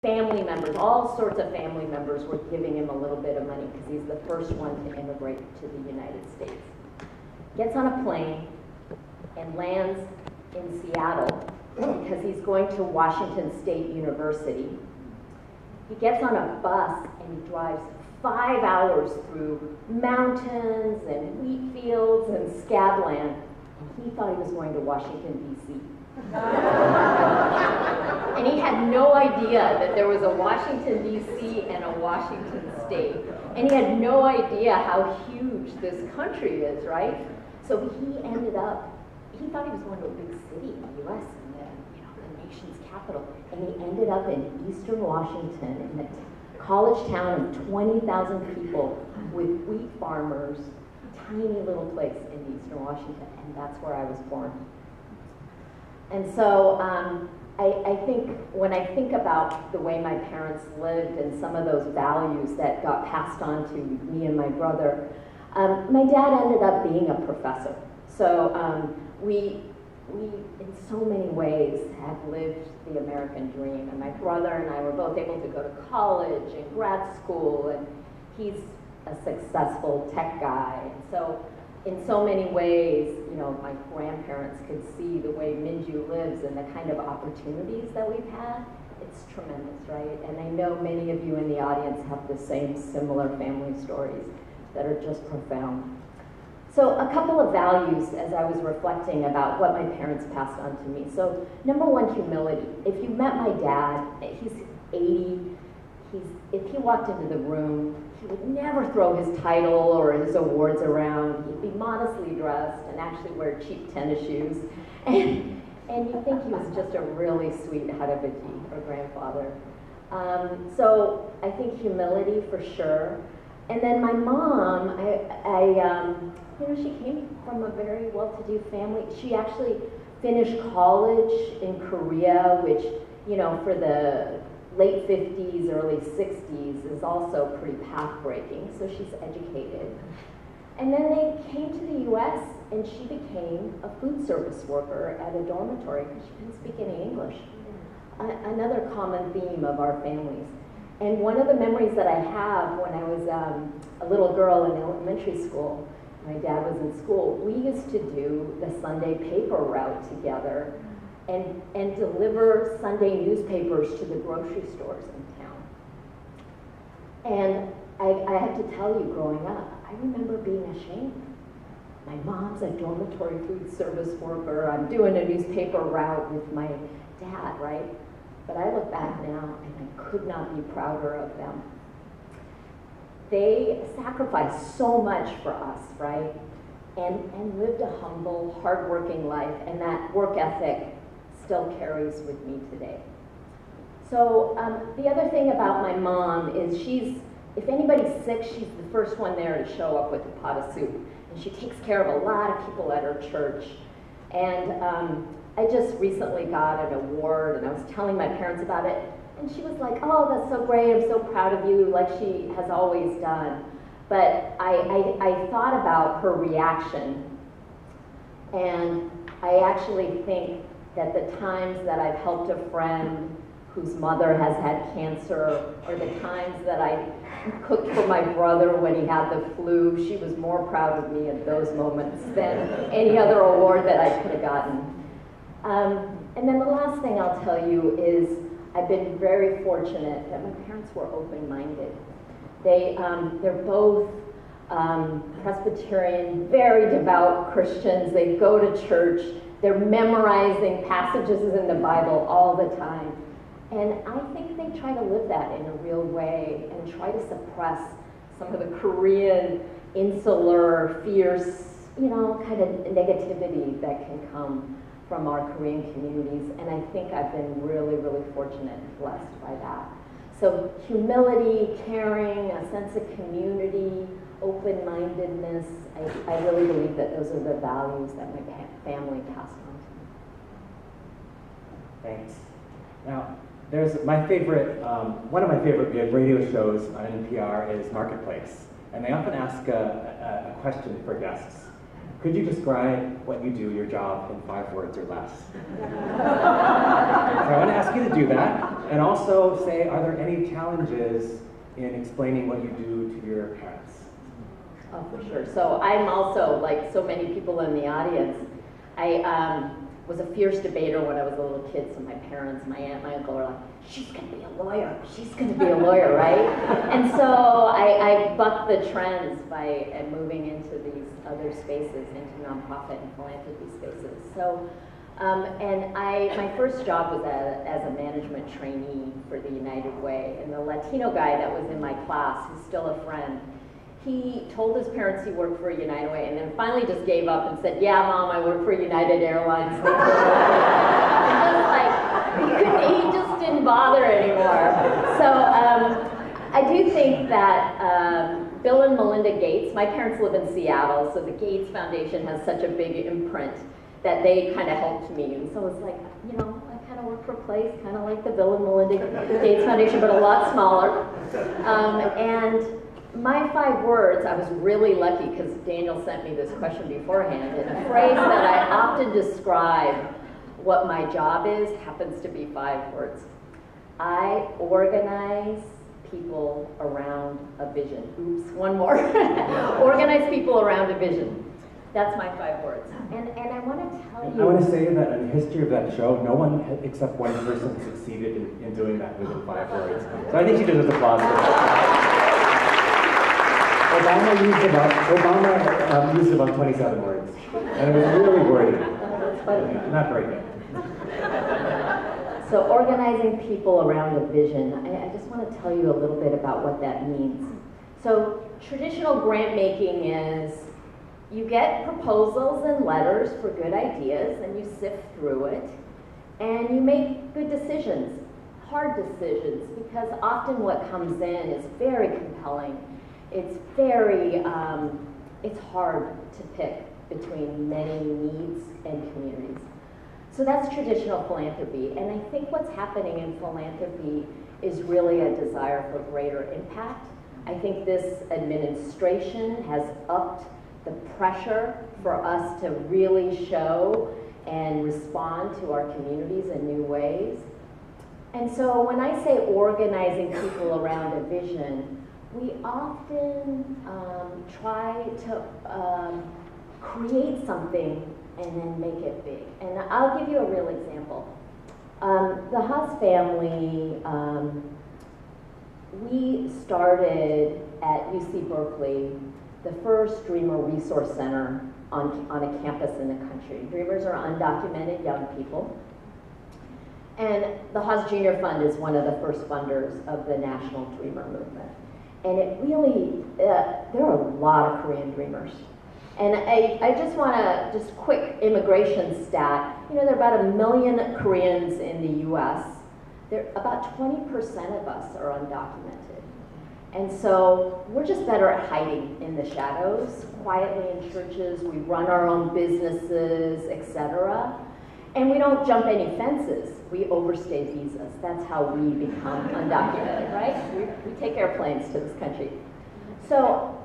family members, all sorts of family members were giving him a little bit of money because he's the first one to immigrate to the United States. Gets on a plane and lands in Seattle because he's going to Washington State University. He gets on a bus and he drives 5 hours through mountains and wheat fields and scabland, and he thought he was going to Washington, D.C. And he had no idea that there was a Washington, D.C. and a Washington State. And he had no idea how huge this country is, right? So he ended up, he thought he was going to a big city in the U.S., and the nation's capital. And he ended up in eastern Washington, in a college town of 20,000 people with wheat farmers, tiny little place in eastern Washington. And that's where I was born. And so I think when I think about the way my parents lived and some of those values that got passed on to me and my brother, my dad ended up being a professor. So we in so many ways have lived the American dream. And my brother and I were both able to go to college and grad school, and he's a successful tech guy. And so in so many ways, my grandparents could see the way Minju lives and the kind of opportunities that we've had. It's tremendous, right? And I know many of you in the audience have the same similar family stories that are just profound. So a couple of values as I was reflecting about what my parents passed on to me. So number one, humility. If you met my dad, he's 80. If he walked into the room, he would never throw his title or his awards around. He'd be modestly dressed and actually wear cheap tennis shoes. And you think he was just a really sweet Harabaji or grandfather. So I think humility for sure. And then my mom, she came from a very well-to-do family. She actually finished college in Korea, which, for the late 50s, early 60s is also pretty path-breaking, so she's educated. And then they came to the US and she became a food service worker at a dormitory because she couldn't speak any English. Another common theme of our families. And one of the memories that I have when I was a little girl in elementary school, my dad was in school, we used to do the Sunday paper route together and deliver Sunday newspapers to the grocery stores in town. And I have to tell you, growing up, I remember being ashamed. My mom's a dormitory food service worker. I'm doing a newspaper route with my dad, right? But I look back now and I could not be prouder of them. They sacrificed so much for us, right? And lived a humble, hardworking life, and that work ethic still carries with me today. So the other thing about my mom is if anybody's sick, she's the first one there to show up with a pot of soup. And she takes care of a lot of people at her church. And I just recently got an award, and I was telling my parents about it, and she was like, "Oh, that's so great, I'm so proud of you," like she has always done. But I thought about her reaction, and I actually think that the times that I've helped a friend whose mother has had cancer, or the times that I cooked for my brother when he had the flu, she was more proud of me at those moments than any other award that I could have gotten. And then the last thing I'll tell you is I've been very fortunate that my parents were open-minded. They're both Presbyterian, very devout Christians. They go to church. They're memorizing passages in the Bible all the time. And I think they try to live that in a real way and try to suppress some of the Korean, insular, fierce, kind of negativity that can come from our Korean communities. And I think I've been really, really fortunate and blessed by that. So humility, caring, a sense of community, open-mindedness, I really believe that those are the values that my family passed on to me. Thanks. Now, there's my favorite, one of my favorite radio shows on NPR is Marketplace. And they often ask a question for guests. Could you describe what you do, your job, in 5 words or less? So I want to ask you to do that. And also say, are there any challenges in explaining what you do to your parents? Oh, for sure. So I'm also, like so many people in the audience, I was a fierce debater when I was a little kid, so my parents, my aunt, my uncle were like, she's going to be a lawyer, she's going to be a lawyer, right? And so I bucked the trends by moving into these other spaces, into nonprofit and philanthropy spaces. So, and my first job was as a management trainee for the United Way, and the Latino guy that was in my class, who's still a friend, he told his parents he worked for United Way, and then finally just gave up and said, yeah, Mom, I work for United Airlines. He just didn't bother anymore. So I do think that Bill and Melinda Gates, my parents live in Seattle, so the Gates Foundation has such a big imprint that they kind of helped me. And so it's like, you know, I kind of work for a place, kind of like the Bill and Melinda Gates Foundation, but a lot smaller. And my 5 words, I was really lucky because Daniel sent me this question beforehand, and a phrase that I often describe what my job is happens to be 5 words. I organize people around a vision. Oops, one more. Organize people around a vision. That's my 5 words. And I want to tell you. I want to say that in the history of that show, no one except one person succeeded in doing that within 5 words. So I think she deserves applause for that. Obama used about 27 words, and it was really wordy. That's funny. Not very good. So organizing people around a vision, I just want to tell you a little bit about what that means. So traditional grant making is you get proposals and letters for good ideas, and you sift through it, and you make good decisions, hard decisions, because often what comes in is very compelling. It's very, it's hard to pick between many needs and communities. So that's traditional philanthropy, and I think what's happening in philanthropy is really a desire for greater impact. I think this administration has upped the pressure for us to really show and respond to our communities in new ways. And so when I say organizing people around a vision, we often try to create something and then make it big. And I'll give you a real example. The Haas family, we started at UC Berkeley the first Dreamer Resource Center on a campus in the country. Dreamers are undocumented young people. And the Haas Junior Fund is one of the first funders of the National Dreamer Movement. And it really, there are a lot of Korean dreamers. And I just want to, just quick immigration stat, you know, there are about 1 million Koreans in the US. About 20% of us are undocumented. And so we're just better at hiding in the shadows, quietly in churches, we run our own businesses, etc. And we don't jump any fences. We overstay visas. That's how we become undocumented, right? We take airplanes to this country. So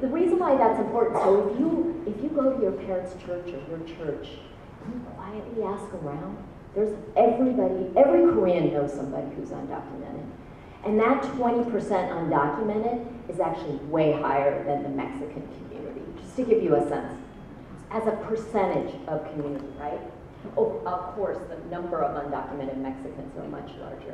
the reason why that's important, so if you go to your parents' church or your church, and you quietly ask around, there's every Korean knows somebody who's undocumented. And that 20% undocumented is actually way higher than the Mexican community, just to give you a sense. As a percentage of community, right? Oh, of course, the number of undocumented Mexicans are much larger.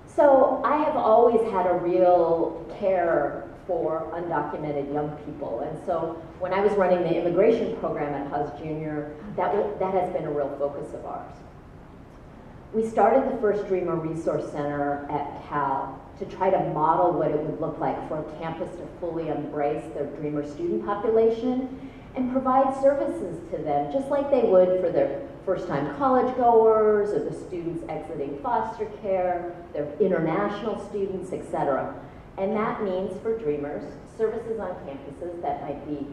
So I have always had a real care for undocumented young people. And so when I was running the immigration program at Haas Junior, that has been a real focus of ours. We started the first Dreamer Resource Center at Cal to try to model what it would look like for a campus to fully embrace their Dreamer student population and provide services to them, just like they would for their first-time college goers or the students exiting foster care, their international students, etc. And that means for Dreamers, services on campuses that might be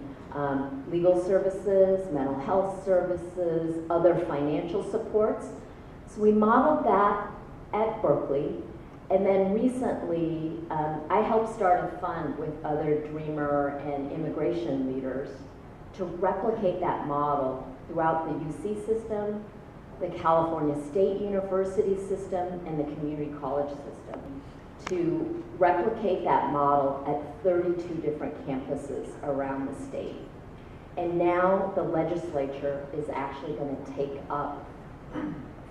legal services, mental health services, other financial supports. So we modeled that at Berkeley, and then recently I helped start a fund with other Dreamer and immigration leaders to replicate that model throughout the UC system, the California State University system and the community college system to replicate that model at 32 different campuses around the state. And now the legislature is actually going to take up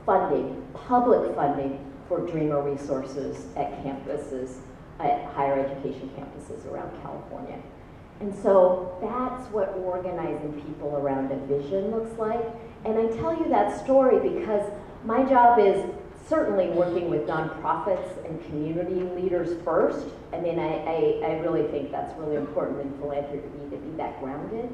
funding, public funding, for Dreamer resources at campuses, at higher education campuses around California. And so that's what organizing people around a vision looks like. And I tell you that story because my job is certainly working with nonprofits and community leaders first. I mean, I really think that's really important in philanthropy to be that grounded.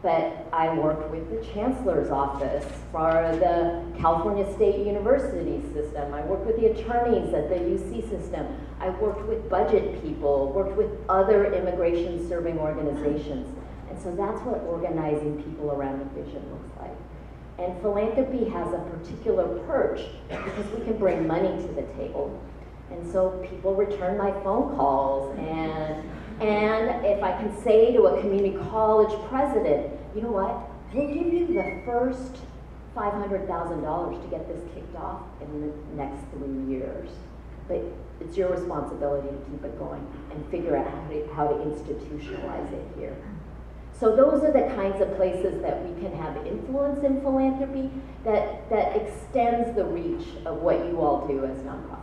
But I worked with the chancellor's office for the California State University system. I worked with the attorneys at the UC system. I worked with budget people, worked with other immigration serving organizations. And so that's what organizing people around a vision looks like. And philanthropy has a particular perch because we can bring money to the table. And so people return my phone calls, and if I can say to a community college president, you know what, we'll give you the first $500,000 to get this kicked off in the next 3 years. But it's your responsibility to keep it going and figure out how to institutionalize it here. So those are the kinds of places that we can have influence in philanthropy that extends the reach of what you all do as nonprofits.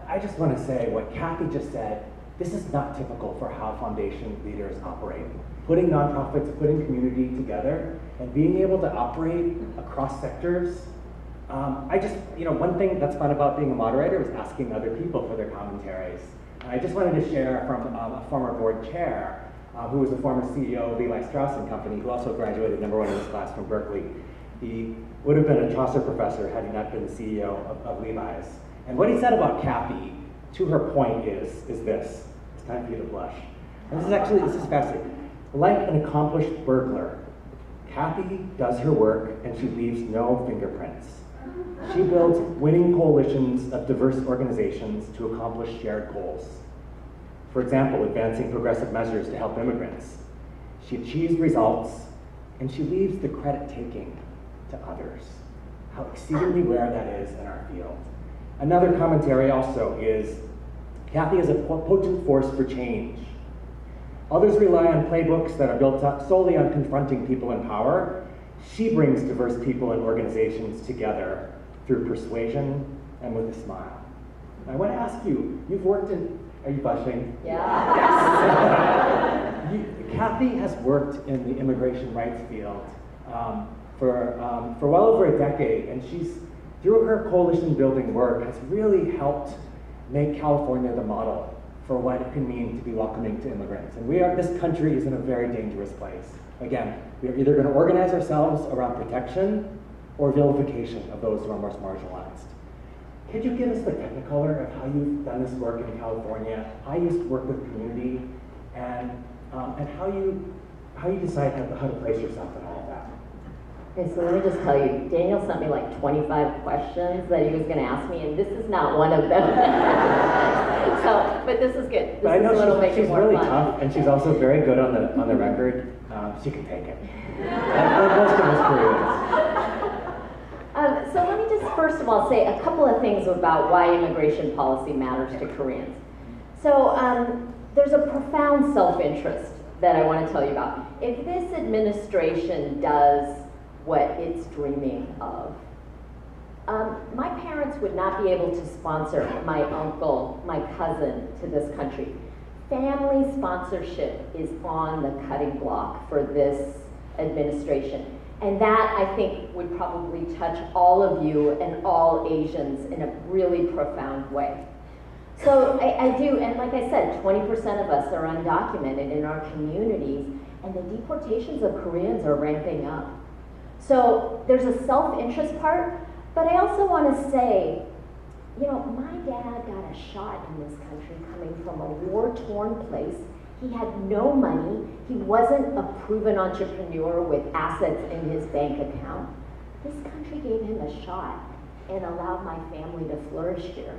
I just want to say what Cathy just said, this is not typical for how foundation leaders operate. Putting nonprofits, putting community together, and being able to operate across sectors. One thing that's fun about being a moderator is asking other people for their commentaries. And I just wanted to share from a former board chair who was the former CEO of Levi, Strauss and Company, who also graduated #1 in his class from Berkeley. He would have been a Chaucer professor had he not been the CEO of Levi's. And what he said about Cathy, to her point, is this. It's time for you to blush. And this is fascinating. Like an accomplished burglar, Cathy does her work and she leaves no fingerprints. She builds winning coalitions of diverse organizations to accomplish shared goals. For example, advancing progressive measures to help immigrants. She achieves results and she leaves the credit taking to others. How exceedingly rare that is in our field. Another commentary also is, Cathy is a potent force for change. Others rely on playbooks that are built up solely on confronting people in power. She brings diverse people and organizations together through persuasion and with a smile. I want to ask you, you've worked in, are you blushing? Yeah. Cathy has worked in the immigration rights field for well over a decade, and she's, through her coalition building work, has really helped make California the model for what it can mean to be welcoming to immigrants. And this country is in a very dangerous place. Again, we are either going to organize ourselves around protection or vilification of those who are most marginalized. Could you give us the technicolor of how you've done this work in California, how you work with community, and how you decide how to place yourself in all of that? Okay, so let me just tell you, Daniel sent me like 25 questions that he was going to ask me, and this is not one of them. But this is good. But I know she's really tough, and she's also very good on the record. She can take it. Most of us careers. So let me just first of all say a couple of things about why immigration policy matters to Koreans. So there's a profound self-interest that I want to tell you about. If this administration does what it's dreaming of, my parents would not be able to sponsor my uncle, my cousin to this country. Family sponsorship is on the cutting block for this administration. And that, I think, would probably touch all of you and all Asians in a really profound way. So I do, and like I said, 20% of us are undocumented in our communities, and the deportations of Koreans are ramping up. So there's a self-interest part, but I also want to say, you know, my dad got a shot in this country coming from a war-torn place. He had no money. He wasn't a proven entrepreneur with assets in his bank account. This country gave him a shot and allowed my family to flourish here.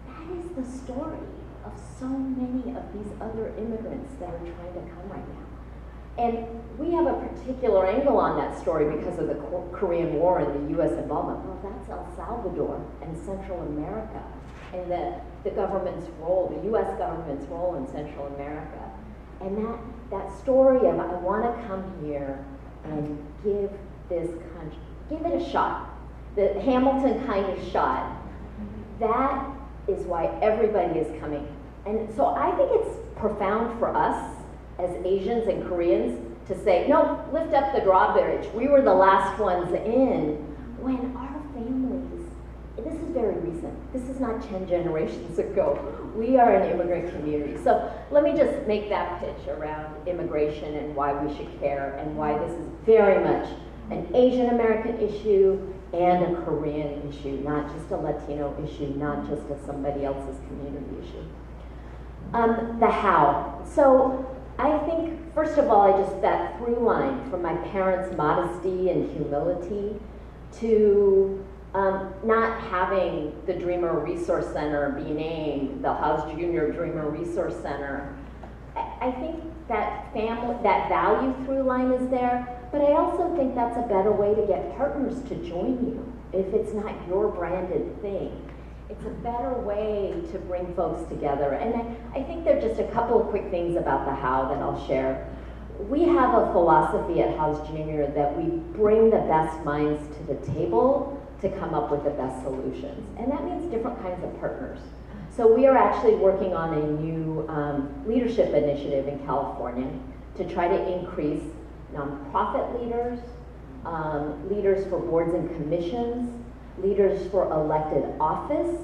That is the story of so many of these other immigrants that are trying to come right now. And we have a particular angle on that story because of the Korean War and the U.S. involvement. Well, that's El Salvador and Central America, and the government's role, the U.S. government's role in Central America. And that story of, I want to come here and give this country, give it a shot, the Hamilton kind of shot, that is why everybody is coming. And so I think it's profound for us as Asians and Koreans to say, no, lift up the drawbridge. We were the last ones in, when our families, this is very recent, this is not 10 generations ago. We are an immigrant community. So let me just make that pitch around immigration and why we should care and why this is very much an Asian American issue and a Korean issue, not just a Latino issue, not just a somebody else's community issue. The how. So I think, first of all, that through line from my parents' modesty and humility to not having the Dreamer Resource Center be named the Haas Jr. Dreamer Resource Center. I think that value through line is there, but I also think that's a better way to get partners to join you if it's not your branded thing. It's a better way to bring folks together. And I think there are just a couple of quick things about the how that I'll share. We have a philosophy at Haas Jr. that we bring the best minds to the table to come up with the best solutions. And that means different kinds of partners. So we are actually working on a new leadership initiative in California to try to increase nonprofit leaders, leaders for boards and commissions, leaders for elected office,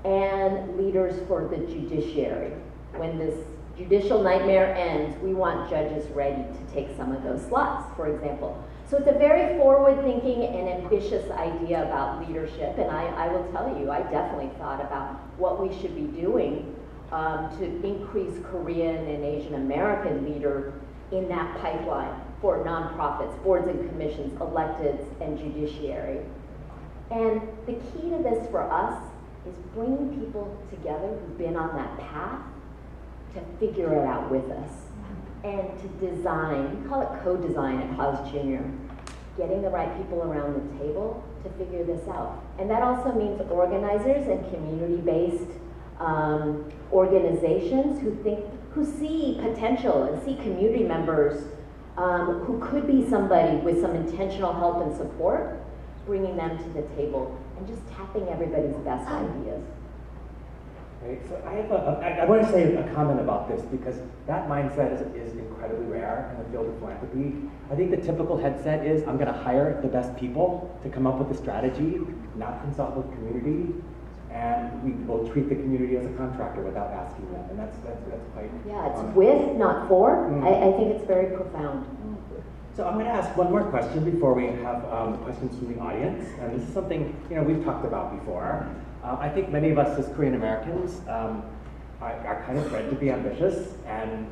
and leaders for the judiciary. When this judicial nightmare ends, we want judges ready to take some of those slots, for example. So it's a very forward-thinking and ambitious idea about leadership, and I will tell you, I definitely thought about what we should be doing to increase Korean and Asian American leader in that pipeline for nonprofits, boards and commissions, electeds, and judiciary. And the key to this for us is bringing people together who've been on that path to figure it out with us and to design. We call it co-design at Haas Jr. Getting the right people around the table to figure this out. And that also means organizers and community-based organizations who see potential and see community members who could be somebody with some intentional help and support, bringing them to the table and just tapping everybody's best ideas. Right, so I want to say a comment about this because that mindset is incredibly rare in the field of philanthropy. I think the typical headset is, I'm going to hire the best people to come up with a strategy, not consult with community, and we will treat the community as a contractor without asking them, and that's quite... Yeah, it's with, not for. I think it's very profound. So I'm going to ask one more question before we have questions from the audience, and this is something we've talked about before. I think many of us as Korean Americans are kind of bred to be ambitious, and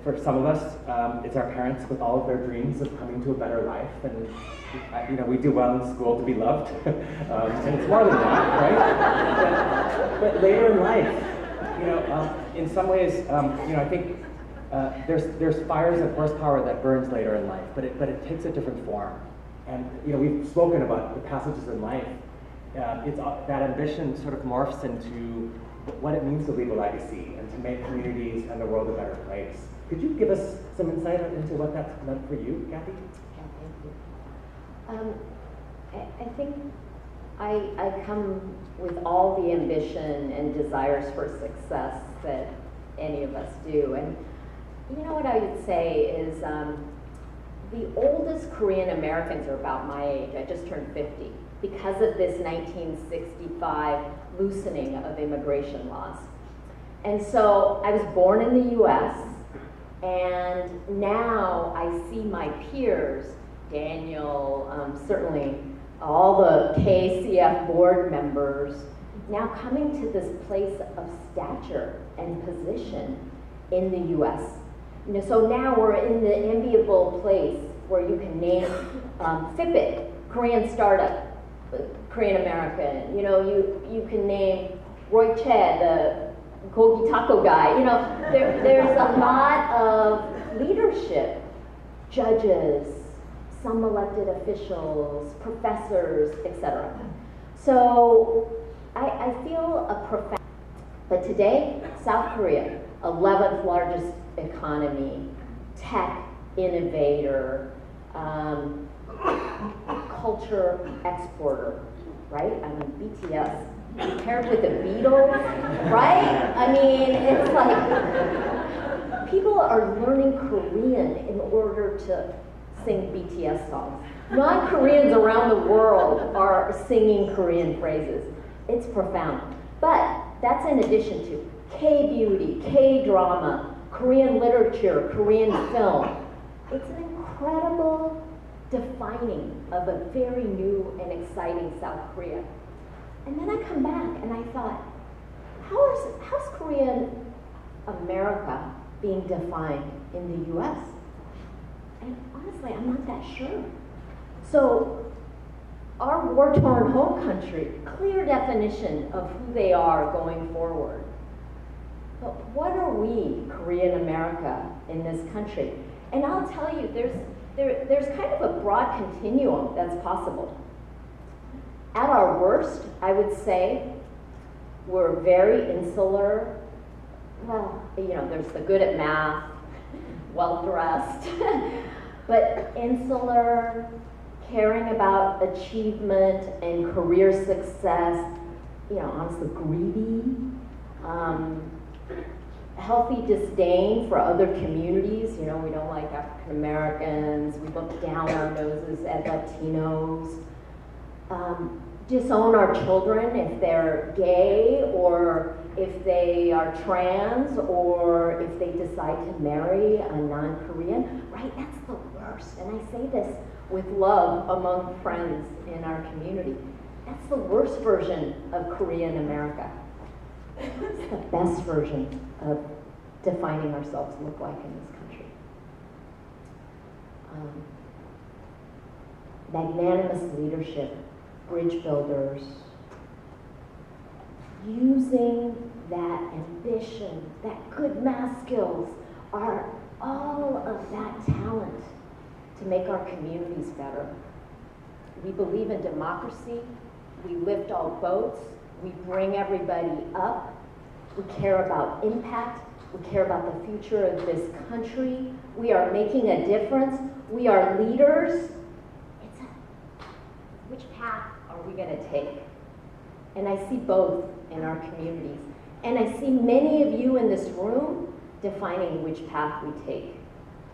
for some of us, it's our parents with all of their dreams of coming to a better life, and we do well in school to be loved, and it's more than that, right? But later in life, in some ways, I think there's fires and horsepower that burns later in life, but it takes a different form, and we've spoken about the passages in life. That ambition sort of morphs into what it means to leave a legacy and to make communities and the world a better place. Could you give us some insight into what that's meant for you, Cathy? Yeah, thank you. I think I come with all the ambition and desires for success that any of us do. And what I would say is the oldest Korean Americans are about my age. I just turned 50. Because of this 1965 loosening of immigration laws. And so I was born in the US, and now I see my peers, Daniel, certainly all the KACF board members, now coming to this place of stature and position in the US. So now we're in the enviable place where you can name Fitbit, Korean startup, Korean American, you can name Roy Che, the Gogi Taco guy. There's a lot of leadership, judges, some elected officials, professors, etc. So I feel a profound, but today, South Korea, 11th largest economy, tech innovator, culture exporter, right? I mean, BTS, paired with the Beatles, right? I mean, it's like, people are learning Korean in order to sing BTS songs. Non-Koreans around the world are singing Korean phrases. It's profound. But that's in addition to K-beauty, K-drama, Korean literature, Korean film. It's an incredible defining of a very new and exciting South Korea. And then I come back and I thought, how's Korean America being defined in the US? And honestly, I'm not that sure. So our war-torn home country, clear definition of who they are going forward. But what are we, Korean America, in this country? And I'll tell you, there's kind of a broad continuum that's possible. At our worst, I would say, we're very insular. Well, you know, there's the good at math, well-dressed, but insular, caring about achievement and career success, you know, honestly, greedy, healthy disdain for other communities. You know, we don't like African Americans, we look down our noses at Latinos, disown our children if they're gay or if they are trans or if they decide to marry a non-Korean, right? That's the worst. And I say this with love among friends in our community. That's the worst version of Korean America. It's the best version of defining ourselves look like in this country. Magnanimous leadership, bridge builders, using that ambition, that good math skills, are all of that talent to make our communities better. We believe in democracy, we lift all boats, we bring everybody up, we care about impact, we care about the future of this country, we are making a difference, we are leaders. Which path are we going to take? And I see both in our communities. And I see many of you in this room defining which path we take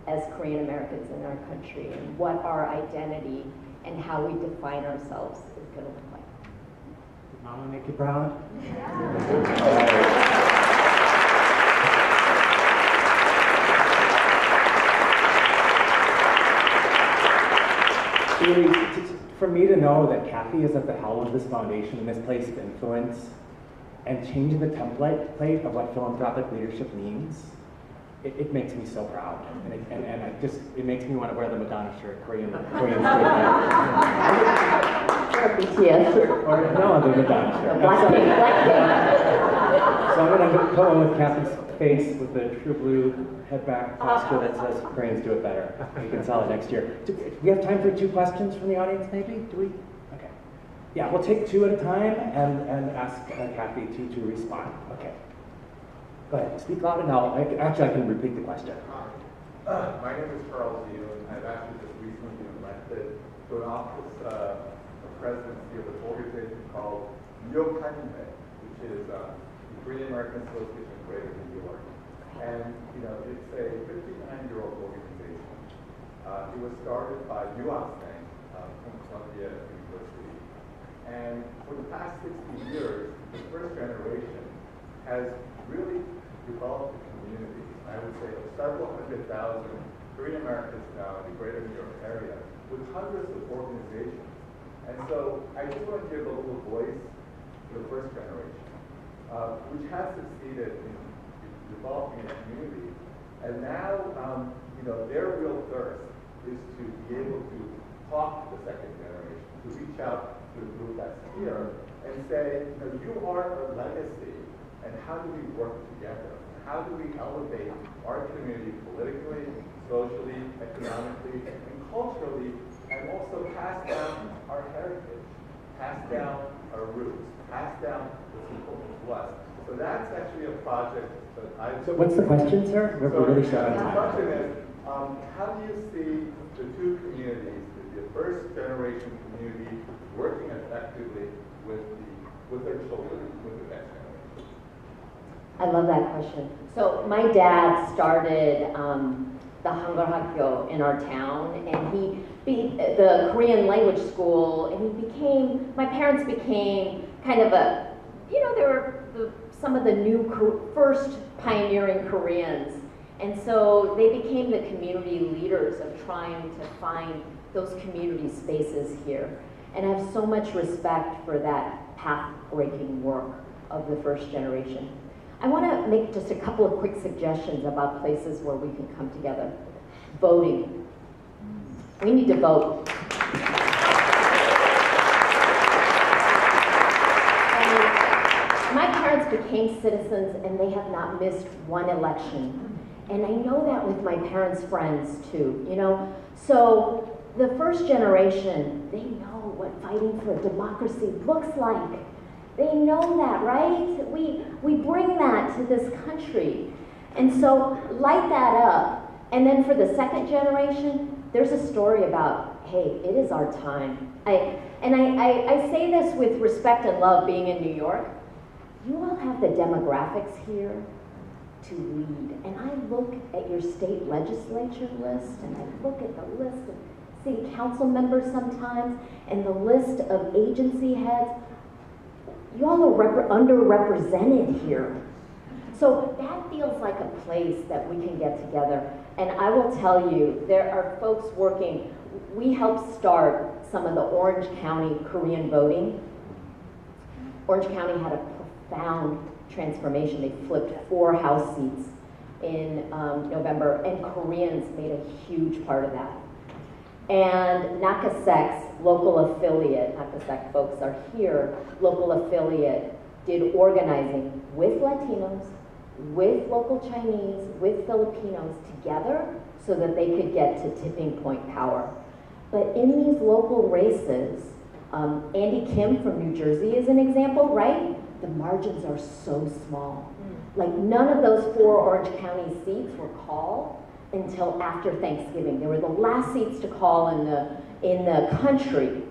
as Korean Americans in our country and what our identity and how we define ourselves is going to look like. Did Mama make you proud? Really, for me to know that Cathy is at the helm of this foundation and this place of influence and changing the template of what philanthropic leadership means, it makes me so proud. And it makes me want to wear the Madonna shirt, Korean shirt. Or a BTS shirt. Or no, the Madonna shirt. Blackpink. So I'm going to go in with Cathy's face with the true blue headback posture that says Koreans do it better. You can sell it next year. Do we have time for 2 questions from the audience, maybe? Do we? Okay. Yeah, we'll take 2 at a time and ask Cathy to respond. Okay. Go ahead. Speak loud and I'll, actually I can repeat the question. My name is Charles Yu, and I've actually just recently been elected to an office of presidency of an organization called Yokanime, which is the Korean American Association of Greater New York. And, you know, it's a 59-year-old organization. It was started by Yuan Seng from Columbia University. And for the past 60 years, the first generation has really developed a community. I would say of several 100,000 Korean Americans now in the greater New York area with hundreds of organizations. And so I just want to give a little voice to the first generation, which has succeeded in developing a community. And now, you know, their real thirst is to be able to talk to the second generation, to reach out to the group that's here and say, you know, you are a legacy, and how do we work together? how do we elevate our community politically, socially, economically, and culturally, and also pass down our heritage, pass down our roots, pass down the people who bless. So that's actually a project that I... So what's the question, sir? We're really short on The time. question is, how do you see the two communities, the first generation community, working effectively with their children, with the next generation? I love that question. So my dad started the Hangul Hakgyo in our town, and the Korean language school, and my parents became kind of they were some of the first pioneering Koreans. And so they became the community leaders of trying to find those community spaces here. And I have so much respect for that path-breaking work of the first generation. I want to make just a couple of quick suggestions about places where we can come together. Voting. We need to vote. And my parents became citizens and they have not missed one election. And I know that with my parents' friends too, So the first generation, they know what fighting for democracy looks like. They know that, right? We bring that to this country. And so light that up. And then for the second generation, there's a story about, hey, it is our time. I say this with respect and love being in New York. You all have the demographics here to lead. And I look at your state legislature list, and I look at the list of city council members sometimes, and the list of agency heads. You all are underrepresented here. So that feels like a place that we can get together. And I will tell you, there are folks working. We helped start some of the Orange County Korean voting. Orange County had a profound transformation. They flipped 4 House seats in November, and Koreans made a huge part of that. And KACF's local affiliate, KACF folks are here, local affiliate did organizing with Latinos, with local Chinese, with Filipinos together so that they could get to tipping point power. But in these local races, Andy Kim from New Jersey is an example, right? The margins are so small. Like none of those 4 Orange County seats were called until after Thanksgiving. They were the last seats to call in the country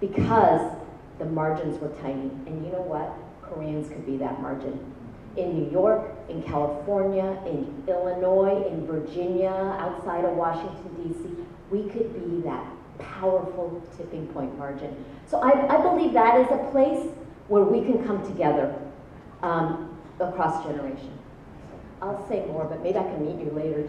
because the margins were tiny. And you know what? Koreans could be that margin. In New York, in California, in Illinois, in Virginia, outside of Washington, D.C., we could be that powerful tipping point margin. So I believe that is a place where we can come together across generations. I'll say more, but maybe I can meet you later.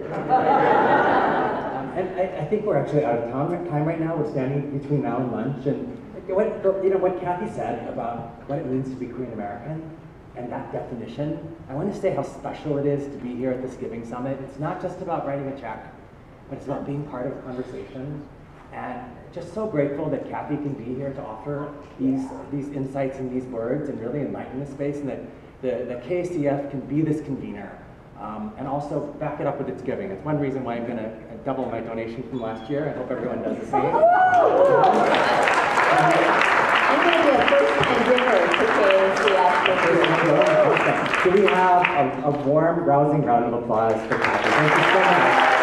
And I think we're actually out of time right now. We're standing between now and lunch. And what Cathy said about what it means to be Korean American and that definition, I want to say how special it is to be here at this Giving Summit. It's not just about writing a check, but it's about being part of a conversation. And just so grateful that Cathy can be here to offer these insights and these words and really enlighten the space, and that the KACF can be this convener. And also back it up with its giving. It's one reason why I'm going to double my donation from last year. I hope everyone does the same. I'm going to be a first-time giver to KACF. So we have a warm, rousing round of applause for Cathy. Thank you so much.